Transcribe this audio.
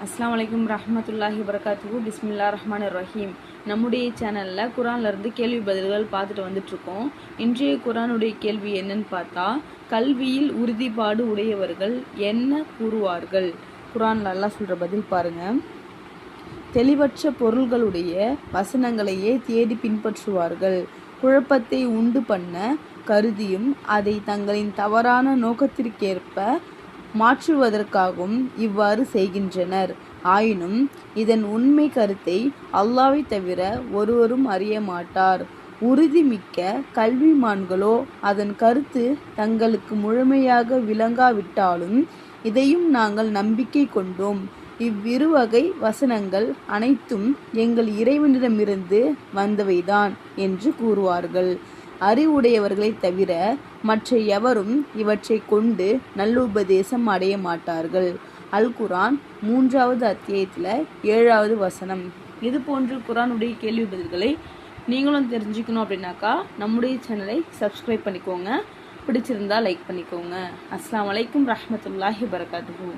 அஸ்ஸலாமு அலைக்கும் ரஹ்மத்துல்லாஹி வபரகாத்துஹு. பிஸ்மில்லாஹிர் ரஹ்மானிர் ரஹீம். நம்முடைய சேனலில் குரான்லேருந்து கேள்வி பதில்கள் பார்த்துட்டு வந்துட்ருக்கோம். இன்றைய குரானுடைய கேள்வி என்னன்னு பார்த்தா, கல்வியில் உறுதிப்பாடு உடையவர்கள் என்ன கூறுவார்கள்? குரான்ல அல்லாஹ் சொல்கிற பதில் பாருங்கள். தெளிவற்ற பொருள்களுடைய வசனங்களையே தேடி பின்பற்றுவார்கள். குழப்பத்தை உண்டு பண்ண கருதியும் அதை தங்களின் தவறான நோக்கத்திற்கேற்ப மாற்றுவதற்காகவும் இவ்வாறு செய்கின்றனர். ஆயினும் இதன் உண்மை கருத்தை அல்லாஹ்வை தவிர ஒருவரும் அறிய மாட்டார். உறுதிமிக்க கல்விமான்களோ அதன் கருத்து தங்களுக்கு முழுமையாக விளங்காவிட்டாலும் இதையும் நாங்கள் நம்பிக்கை கொண்டோம். இவ்விருவகை வசனங்கள் அனைத்தும் எங்கள் இறைவனிடமிருந்து வந்தவைதான் என்று கூறுவார்கள். அறிவுடையவர்களை தவிர மற்ற எவரும் இவற்றை கொண்டு நல்லுபதேசம் அடைய மாட்டார்கள். அல் குரான் 3வது அத்தியாயத்தில் 7வது வசனம். இது போன்று குரானுடைய கேள்வி பதில்களை நீங்களும் தெரிஞ்சுக்கணும் அப்படின்னாக்கா நம்முடைய சேனலை சப்ஸ்கிரைப் பண்ணிக்கோங்க. பிடிச்சிருந்தா லைக் பண்ணிக்கோங்க. அஸ்ஸலாமு அலைக்கும் ரஹ்மத்துல்லாஹி வபரகாத்துஹு.